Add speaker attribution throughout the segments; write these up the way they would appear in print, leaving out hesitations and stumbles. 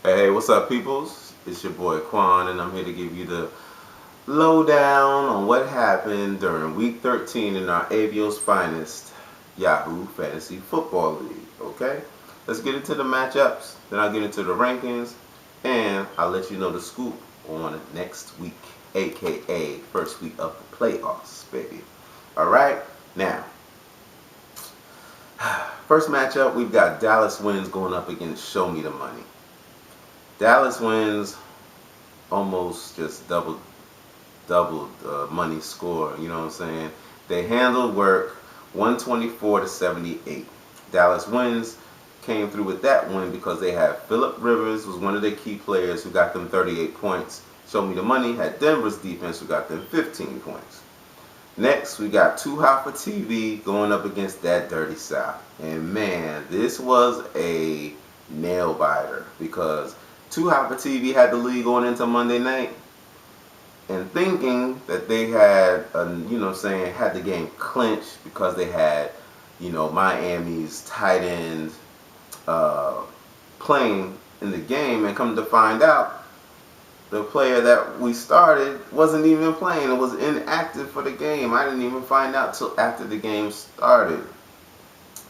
Speaker 1: Hey, what's up, peoples? It's your boy Quan, and I'm here to give you the lowdown on what happened during Week 13 in our Avio's finest Yahoo Fantasy Football League. Okay, let's get into the matchups. Then I'll get into the rankings, and I'll let you know the scoop on next week, aka first week of the playoffs, baby. All right, now. First matchup, we've got Dallas Wins going up against Show Me the Money. Dallas Wins almost just doubled money score. You know what I'm saying? They handled work 124 to 78. Dallas Wins came through with that win because they had Phillip Rivers was one of their key players who got them 38 points. Show Me the Money had Denver's defense who got them 15 points. Next, we got Too Hot for TV going up against That Dirty South. And man, this was a nail biter because Too Hot for TV had the lead going into Monday night and thinking that they had, had the game clinched because they had, Miami's tight end playing in the game, and come to find out, the player that we started wasn't even playing. It was inactive for the game. I didn't even find out till after the game started.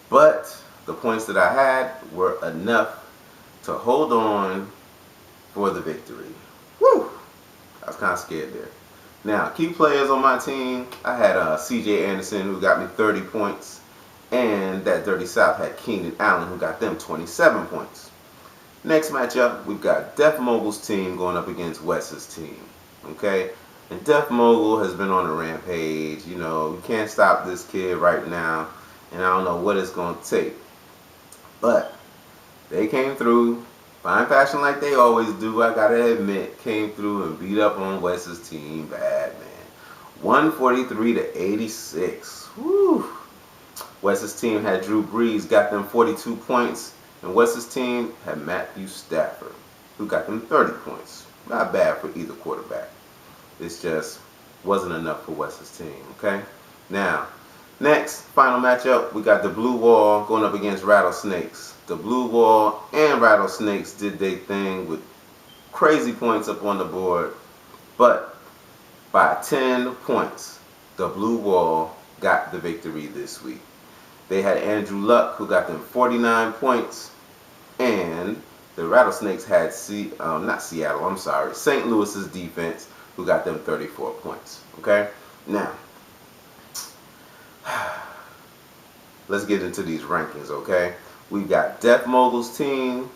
Speaker 1: But the points that I had were enough to hold on for the victory. Woo! I was kind of scared there. Now, key players on my team, I had C.J. Anderson, who got me 30 points, and That Dirty South had Keenan Allen, who got them 27 points. Next matchup, we've got Def Mogul's team going up against Wes's team. Okay? And Def Mogul has been on a rampage. You know, we can't stop this kid right now, and I don't know what it's going to take. But they came through, fine fashion like they always do, I gotta admit, came through and beat up on Wes's team bad, man. 143 to 86. Whew. Wes's team had Drew Brees, got them 42 points, and Wes's team had Matthew Stafford, who got them 30 points. Not bad for either quarterback. It's just wasn't enough for Wes's team, okay? Now, next, final matchup, we got the Blue Wall going up against Rattlesnakes. The Blue Wall and Rattlesnakes did their thing with crazy points up on the board, but by 10 points, the Blue Wall got the victory this week. They had Andrew Luck, who got them 49 points, and the Rattlesnakes had St. Louis's defense, who got them 34 points. Okay? Now, let's get into these rankings, okay? We've got Def Mogul's team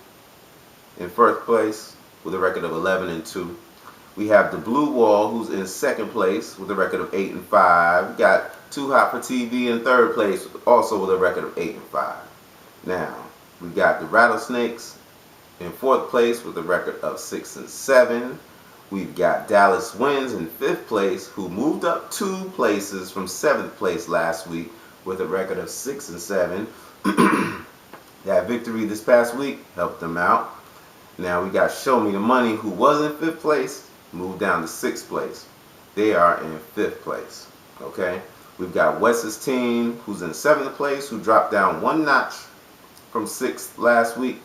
Speaker 1: in first place with a record of 11-2. We have the Blue Wall, who's in second place with a record of 8-5. We got Too Hot for TV in third place, also with a record of 8-5. Now, we got the Rattlesnakes in fourth place with a record of 6-7. We've got Dallas Wins in fifth place, who moved up 2 places from seventh place last week with a record of 6-7. That victory this past week helped them out. Now we got Show Me the Money, who was in fifth place, moved down to sixth place. They are in fifth place. Okay. We've got Wes's team, who's in seventh place, who dropped down 1 notch from sixth last week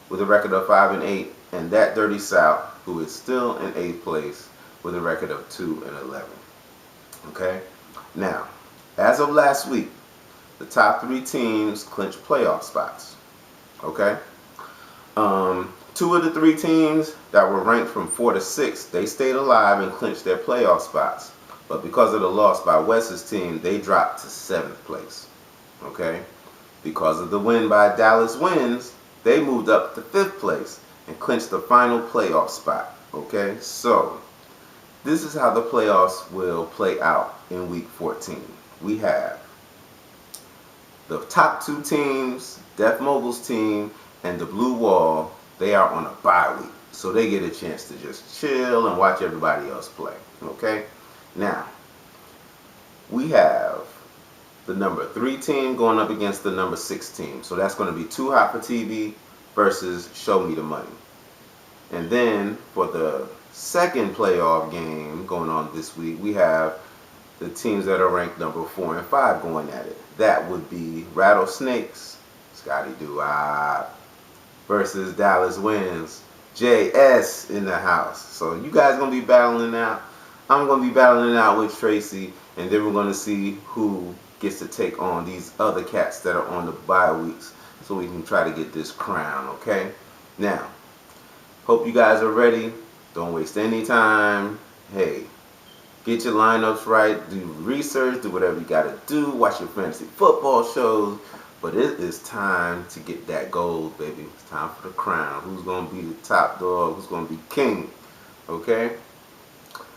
Speaker 1: with a record of 5-8, and That Dirty South, who is still in eighth place with a record of 2-11. Okay. Now, as of last week, the top 3 teams clinched playoff spots. Okay. 2 of the 3 teams that were ranked from 4 to 6, they stayed alive and clinched their playoff spots. But because of the loss by Wes's team, they dropped to 7th place. Okay? Because of the win by Dallas Wins, they moved up to 5th place and clinched the final playoff spot. Okay? So, this is how the playoffs will play out in Week 14. We have the top 2 teams, Def Mogul's team and the Blue Wall. They are on a bye week, so they get a chance to just chill and watch everybody else play. Okay? Now, we have the number 3 team going up against the number 6 team. So that's going to be Too Hot for TV versus Show Me the Money. And then for the second playoff game going on this week, we have the teams that are ranked number 4 and 5 going at it. That would be Rattlesnakes, Scotty Doo versus Dallas Wins, JS in the house. So you guys gonna be battling out. I'm gonna be battling out with Tracy, and then we're gonna see who gets to take on these other cats that are on the bye weeks, so we can try to get this crown. Okay. Now, hope you guys are ready. Don't waste any time. Hey, get your lineups right, do research, do whatever you gotta do, watch your fantasy football shows. But it is time to get that gold, baby. It's time for the crown. Who's gonna be the top dog? Who's gonna be king? Okay?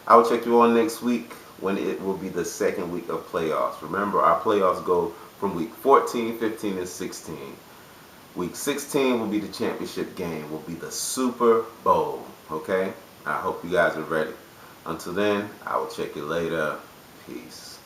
Speaker 1: I will check you all next week when it will be the second week of playoffs. Remember, our playoffs go from week 14, 15, and 16. Week 16 will be the championship game, will be the Super Bowl. Okay? I hope you guys are ready. Until then, I will check you later. Peace.